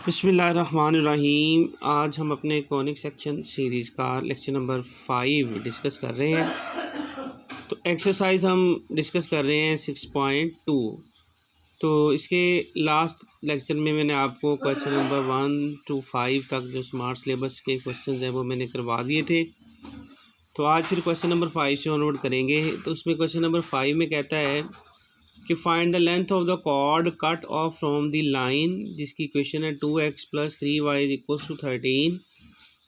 बिस्मिल्लाहिर्रहमानिर्रहीम। आज हम अपने कॉनिक सेक्शन सीरीज़ का लेक्चर नंबर 5 डिस्कस कर रहे हैं। तो एक्सरसाइज हम डिस्कस कर रहे हैं 6.2। तो इसके लास्ट लेक्चर में मैंने आपको क्वेश्चन नंबर 1 to 5 तक जो स्मार्ट सिलेबस के क्वेश्चन हैं वो मैंने करवा दिए थे। तो आज फिर क्वेश्चन नंबर 5 से ऑनवर्ड करेंगे। तो उसमें क्वेश्चन नंबर 5 में कहता है कि find the length of the chord cut off from the line, जिसकी इक्वेशन है 2x + 3y = 13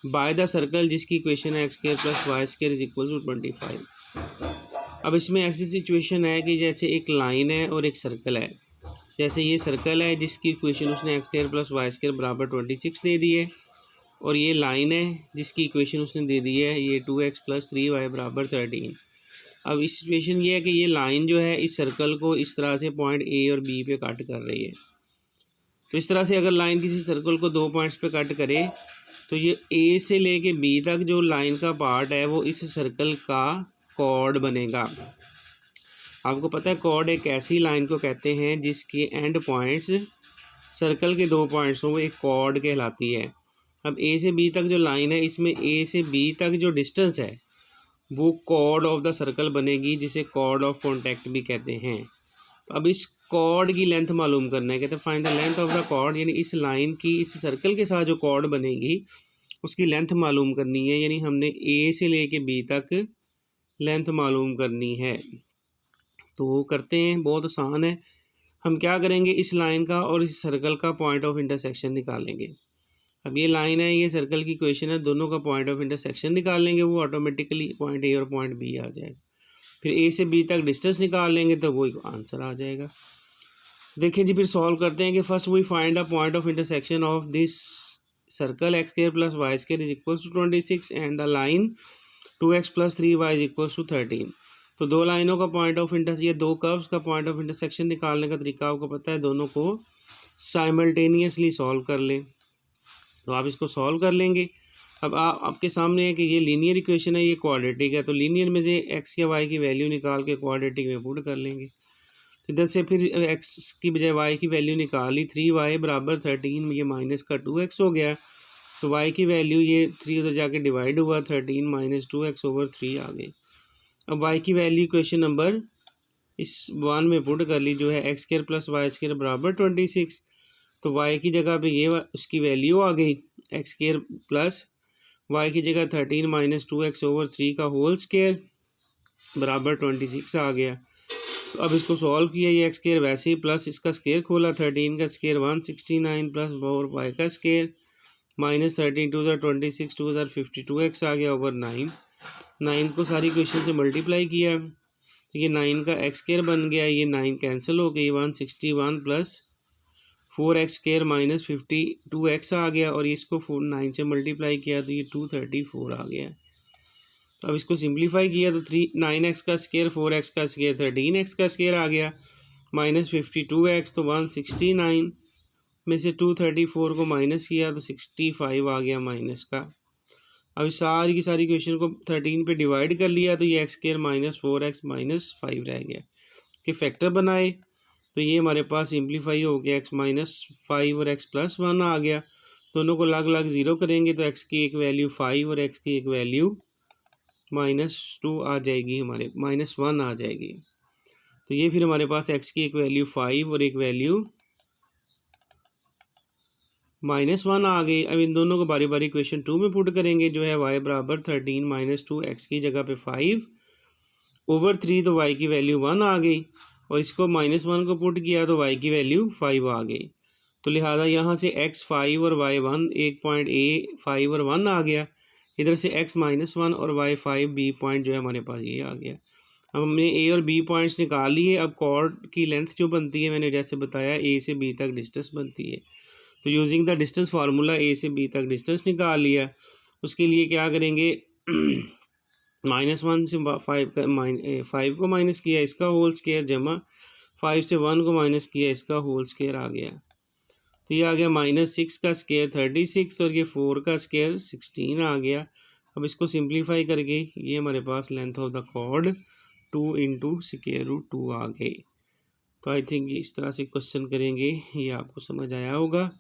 by the circle, जिसकी इक्वेशन है x² + y² = 25। अब इसमें ऐसी सिचुएशन है कि जैसे एक लाइन है और एक सर्कल है। जैसे ये सर्कल है जिसकी इक्वेशन उसने x² + y² = 26 दे दी है, और ये लाइन है जिसकी इक्वेशन उसने दे दी है ये 2x + 3y = 13। अब इस सिचुएशन ये है कि ये लाइन जो है इस सर्कल को इस तरह से पॉइंट ए और बी पे कट कर रही है। तो इस तरह से अगर लाइन किसी सर्कल को 2 पॉइंट्स पे कट करे तो ये ए से लेके बी तक जो लाइन का पार्ट है वो इस सर्कल का कॉर्ड बनेगा। आपको पता है कॉर्ड एक ऐसी लाइन को कहते हैं जिसके एंड पॉइंट्स सर्कल के 2 पॉइंट्स हों, वो एक कॉर्ड कहलाती है। अब ए से बी तक जो लाइन है इसमें ए से बी तक जो डिस्टेंस है वो कॉर्ड ऑफ द सर्कल बनेगी, जिसे कॉर्ड ऑफ कॉन्टैक्ट भी कहते हैं। अब इस कॉर्ड की लेंथ मालूम करना है, कहते हैं find the length of the chord, यानी इस लाइन की इस सर्कल के साथ जो कॉर्ड बनेगी उसकी लेंथ मालूम करनी है। यानी हमने ए से लेके बी तक लेंथ मालूम करनी है। तो वो करते हैं, बहुत आसान है। हम क्या करेंगे, इस लाइन का और इस सर्कल का पॉइंट ऑफ इंटरसेक्शन निकालेंगे। अब ये लाइन है, ये सर्कल की इक्वेशन है, दोनों का पॉइंट ऑफ इंटरसेक्शन निकाल लेंगे, वो ऑटोमेटिकली पॉइंट ए और पॉइंट बी आ जाएगा। फिर ए से बी तक डिस्टेंस निकाल लेंगे तो वो आंसर आ जाएगा। देखिए जी, फिर सॉल्व करते हैं कि first we find the point of intersection of this circle x² + y² = 26 and the line 2x + 3y = 13। तो दो लाइनों का पॉइंट ऑफ ये दो कर्व्स का पॉइंट ऑफ इंटरसेक्शन निकालने का तरीका आपको पता है, दोनों को साइमल्टेनियसली सॉल्व कर लें। तो आप इसको सॉल्व कर लेंगे। अब आपके सामने है कि ये लीनियर इक्वेशन है, ये क्वाड्रेटिक है, तो लीनियर में से x या y की वैल्यू निकाल के क्वाड्रेटिक में पुट कर लेंगे। इधर से फिर x की बजाय y की वैल्यू निकाली, 3y = 13, ये माइनस का 2x हो गया। तो y की वैल्यू ये 3 उधर जाके डिवाइड हुआ, 13 - 2x/3 आ गई। अब y की वैल्यू इक्वेशन नंबर इस 1 में पुट कर ली, जो है x² + y² = 26। तो y की जगह पे ये उसकी वैल्यू आ गई, x² + y की जगह 13 - 2x/3 का होल स्क्वायर बराबर 26 आ गया। तो अब इसको सॉल्व किया, ये x² वैसे ही प्लस इसका स्क्वायर खोला, 13 का स्क्वायर 169 + 4y का स्क्वायर -13 2 * 26 2 * 52x आ गया ओवर 9। 9 को सारी इक्वेशन से मल्टीप्लाई किया तो ये 9 का x² बन गया, ये 9 कैंसिल हो गई, 161 + 4x² - 52x आ गया, और इसको 9 से मल्टीप्लाई किया तो ये 234 आ गया। तो अब इसको सिंप्लीफाई किया तो 9x का स्क्वायर 4x का स्क्वायर 13x का स्क्वायर आ गया, -52x, तो 169 में से 234 को माइनस किया तो 65 आ गया माइनस का। अब सारी की सारी इक्वेशन को 13 पे डिवाइड कर लिया तो ये x² - 4x - 5 रह गया। कि फैक्टर बनाए तो ये हमारे पास सिंप्लीफाई हो गया, x - 5 और x + 1 आ गया। दोनों को अलग अलग ज़ीरो करेंगे तो x की एक वैल्यू 5 और x की एक वैल्यू -2 आ जाएगी, हमारे -1 आ जाएगी। तो ये फिर हमारे पास x की एक वैल्यू 5 और एक वैल्यू -1 आ गई। अब इन दोनों को बारी बारी इक्वेशन 2 में पुट करेंगे, जो है y = 13 - 2, x की जगह पे 5/3, तो y की वैल्यू 1 आ गई, और इसको -1 को पुट किया तो y की वैल्यू 5 आ गई। तो लिहाजा यहाँ से x 5 और y 1, एक पॉइंट a 5 और 1 आ गया, इधर से x -1 और y 5 b पॉइंट जो है हमारे पास ये आ गया। अब हमने a और b पॉइंट्स निकाल लिए। अब कॉर्ड की लेंथ जो बनती है, मैंने जैसे बताया a से b तक डिस्टेंस बनती है, तो using the distance formula a से b तक डिस्टेंस निकाल लिया। उसके लिए क्या करेंगे, -1 से 5 को माइनस किया, इसका होल स्क्वायर, जमा 5 से 1 को माइनस किया, इसका होल स्क्वायर आ गया। तो ये आ गया -6 का स्क्वायर 36 और ये 4 का स्क्वायर 16 आ गया। अब इसको सिंप्लीफाई करके ये हमारे पास लेंथ ऑफ द कॉर्ड 2 × √2 आ गई। तो आई थिंक इस तरह से क्वेश्चन करेंगे, ये आपको समझ आया होगा।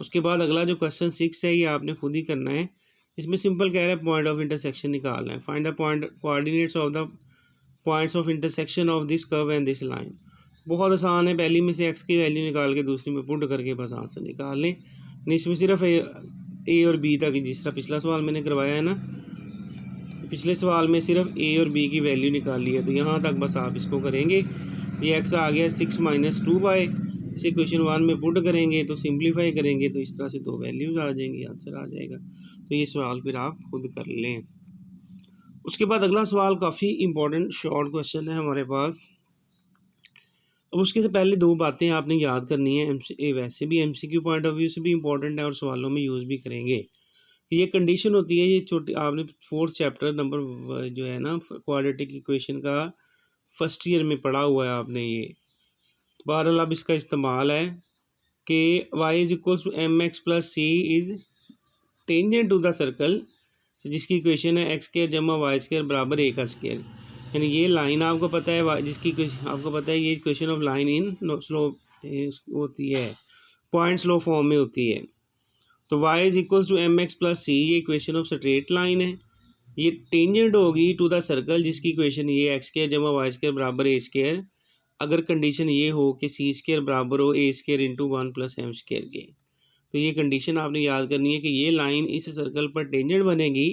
उसके बाद अगला जो क्वेश्चन 6 है ये आपने खुद ही करना है। इसमें सिंपल कह रहा है पॉइंट ऑफ इंटरसेक्शन निकालना है। Find the point coordinates of the points of intersection of this curve and this line. बहुत आसान है, पहली में से एक्स की वैल्यू निकाल के दूसरी में पुट करके बस आंसर निकाल लें। इसमें सिर्फ ए और बी तक, जिस तरह पिछला सवाल मैंने करवाया है ना, पिछले सवाल में सिर्फ ए और बी की वैल्यू निकाल ली है, तो यहाँ तक बस आप इसको करेंगे। ये एक्स आ गया 6 - 2y, इसे क्वेश्चन 1 में पुट करेंगे तो सिंप्लीफाई करेंगे तो इस तरह से दो वैल्यूज़ आ जाएंगी, आंसर आ जाएगा। तो ये सवाल फिर आप खुद कर लें। उसके बाद अगला सवाल काफ़ी इंपॉर्टेंट शॉर्ट क्वेश्चन है हमारे पास। अब उसके से पहले दो बातें आपने याद करनी है, वैसे भी एमसीक्यू पॉइंट ऑफ व्यू से भी इम्पोर्टेंट है और सवालों में यूज़ भी करेंगे। ये कंडीशन होती है, ये छोटी आपने 4th चैप्टर नंबर जो है ना क्वाड्रेटिक इक्वेशन का फर्स्ट ईयर में पढ़ा हुआ है आपने ये। बहरहाल अब इसका इस्तेमाल है कि y = mx + c is tangent to the circle, जिसकी इक्वेशन है x² + y² = a का स्क्वायर। यानी ये लाइन आपको पता है, जिसकी आपको पता है ये equation of line in slope होती है, पॉइंट स्लो फॉर्म में होती है। तो y = mx + c ये इक्वेशन ऑफ स्ट्रेट लाइन है, ये टेंजेंट होगी टू द सर्कल जिसकी इक्वेशन ये x² + y² = a², अगर कंडीशन ये हो कि c² बराबर हो a² × 1 + m² के। तो ये कंडीशन आपने याद करनी है कि ये लाइन इस सर्कल पर टेंजेंट बनेगी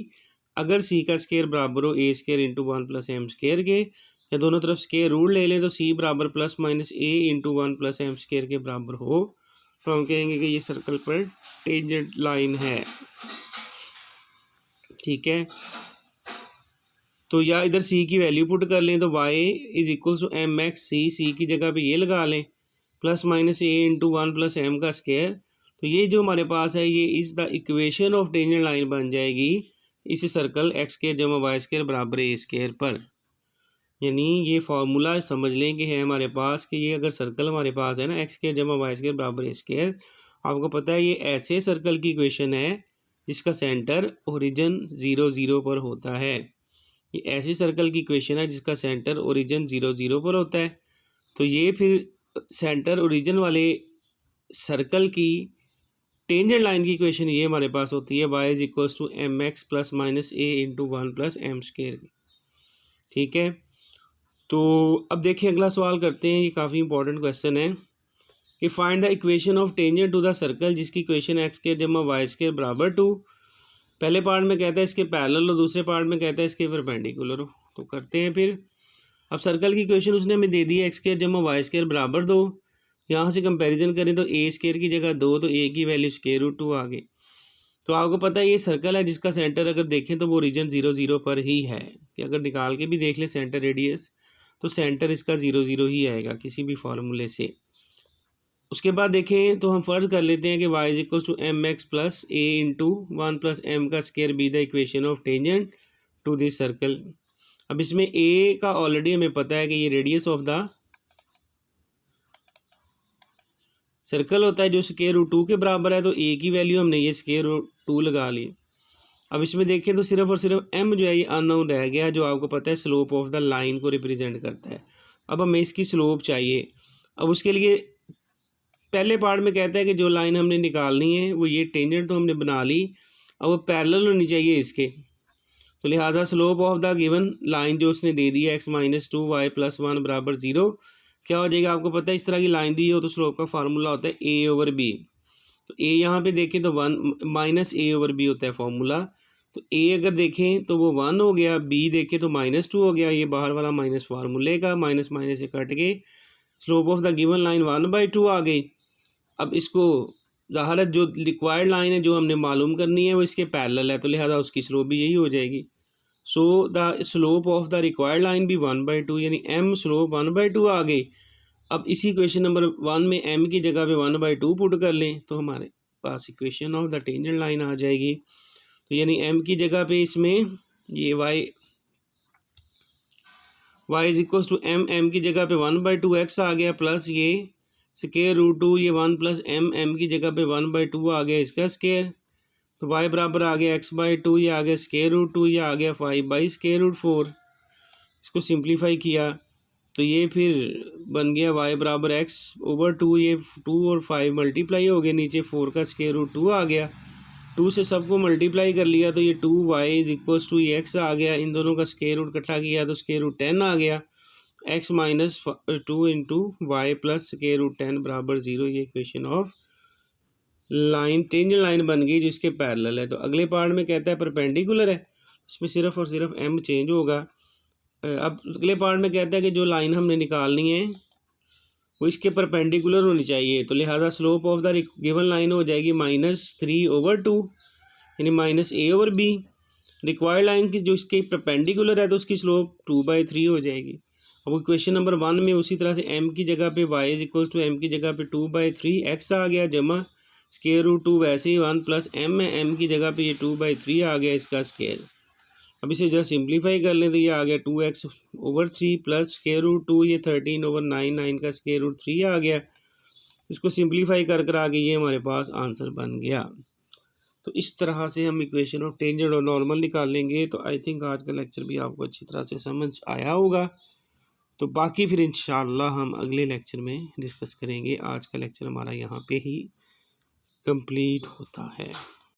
अगर c का स्क्वायर बराबर हो a² × 1 + m² के, या दोनों तरफ स्क्वायर रूट ले लें तो c बराबर ± a × 1 + m² के बराबर हो, तो हम कहेंगे कि ये सर्कल पर टेंजेंट लाइन है। ठीक है, तो या इधर c की वैल्यू पुट कर लें तो y = mx c की जगह पे ये लगा लें ± a × 1 + m का स्क्वायर। तो ये जो हमारे पास है ये इस the equation of tangent line बन जाएगी इस सर्कल x² + y² = a² पर। यानी ये फार्मूला समझ लें कि है हमारे पास कि ये अगर सर्कल हमारे पास है ना x² + y² = a², आपको पता है ये ऐसे सर्कल की इक्वेशन है जिसका सेंटर ओरिजिन 0 0 पर होता है। ये ऐसी सर्कल की इक्वेशन है जिसका सेंटर ओरिजिन 0 0 पर होता है। तो ये फिर सेंटर ओरिजिन वाले सर्कल की टेंजेंट लाइन की इक्वेशन ये हमारे पास होती है y = mx ± a × 1 + m²। ठीक है, तो अब देखिए अगला सवाल करते हैं। ये काफ़ी इंपॉर्टेंट क्वेश्चन है कि find the equation of tangent to the circle जिसकी इक्वेशन x² + y² = 2। पहले पार्ट में कहता है इसके पैरेलल और दूसरे पार्ट में कहता है इसके परपेंडिकुलर हो। तो करते हैं फिर। अब सर्कल की इक्वेशन उसने हमें दे दी है x² + y² = 2। यहाँ से कंपैरिजन करें तो a² की जगह 2, तो a की वैल्यू √2 आ गई। तो आपको पता है ये सर्कल है जिसका सेंटर अगर देखें तो वो रीजन 0 0 पर ही है, कि अगर निकाल के भी देख लें सेंटर रेडियस तो सेंटर इसका 0 0 ही आएगा किसी भी फार्मूले से। उसके बाद देखें तो हम फ़र्ज़ कर लेते हैं कि y = mx + a × 1 + m का square be the equation of tangent to this circle. अब इसमें a का ऑलरेडी हमें पता है कि ये रेडियस ऑफ द सर्कल होता है जो √2 के बराबर है, तो a की वैल्यू हमने ये √2 लगा ली। अब इसमें देखें तो सिर्फ और सिर्फ m जो है ये अननोन रह गया, जो आपको पता है स्लोप ऑफ द लाइन को रिप्रेजेंट करता है। अब हमें इसकी स्लोप चाहिए। अब उसके लिए पहले पार्ट में कहता है कि जो लाइन हमने निकालनी है वो ये टेंजेंट तो हमने बना ली, अब वो पैरेलल होनी चाहिए इसके। तो लिहाजा slope of the given line जो उसने दे दी है x - 2 y + 1 = 0, क्या हो जाएगा आपको पता है इस तरह की लाइन दी हो तो स्लोप का फार्मूला होता है a/b। तो a यहाँ पे देखें तो 1 - a/b होता है फार्मूला। तो a अगर देखें तो वो 1 हो गया, b देखें तो -2 हो गया, ये बाहर वाला माइनस फार्मूले का माइनस माइनस से कट के slope of the given line 1/2 आ गई। अब इसको ज़ाहिर है जो रिक्वायर्ड लाइन है जो हमने मालूम करनी है वो इसके पैरेलल है, तो लिहाजा उसकी स्लोप भी यही हो जाएगी। So the slope of the required line भी 1/2, यानी m स्लोप 1/2 आ गई। अब इसी क्वेश्चन नंबर 1 में m की जगह पे 1/2 पुट कर लें तो हमारे पास equation of the tangent line आ जाएगी। तो यानी m की जगह पे इसमें ये y = m की जगह पे 1/2x आ गया, प्लस ये √2 ये 1 + m की जगह पे 1/2 आ गया इसका स्क्वायर। तो y बराबर आ गया x/2, ये आ गया √2, ये आ गया 5/√4। इसको सिंप्लीफाई किया तो ये फिर बन गया y बराबर x ओवर 2, ये 2 और 5 मल्टीप्लाई हो गए, नीचे 4 का स्क्वायर रूट 2 आ गया, 2 से सबको मल्टीप्लाई कर लिया तो ये 2y is equals to x आ गया, इन दोनों का स्क्वायर रूट इकट्ठा किया तो स्क्वायर रूट 10 आ गया, x minus 2 into Y plus square root 10 बराबर 0। ये equation of line tangent line बन गई जिसके पैरेलल है। तो अगले पार्ट में कहता है परपेंडिकुलर है, इसमें सिर्फ और सिर्फ m चेंज होगा। अब अगले पार्ट में कहता है कि जो लाइन हमने निकालनी है वो इसके परपेंडिकुलर होनी चाहिए, तो लिहाजा slope of the given line हो जाएगी -3/2 यानी -a/b। रिक्वायर्ड लाइन की जो इसके परपेंडिकुलर है तो उसकी स्लोप 2/3 हो जाएगी। अब क्वेश्चन नंबर 1 में उसी तरह से m की जगह पे y is equals to m की जगह पे 2/3 x आ गया, जमा स्क्वायर रूट 2 वैसे ही 1 प्लस m है, m की जगह पे ये 2/3 आ गया इसका स्क्वायर। अब इसे जब सिंप्लीफाई कर लें तो ये आ गया 2x/3 प्लस स्क्वायर रूट 2, ये 13/9, 9 का स्क्वायर रूट 3 आ गया। इसको सिंप्लीफाई कर कर आगे ये हमारे पास आंसर बन गया। तो इस तरह से हम इक्वेशन ऑफ टेंजेंट और नॉर्मल निकाल लेंगे। तो आई थिंक आज का लेक्चर भी आपको अच्छी तरह से समझ आया होगा। तो बाकी फिर इंशाल्लाह हम अगले लेक्चर में डिस्कस करेंगे। आज का लेक्चर हमारा यहाँ पे ही कंप्लीट होता है।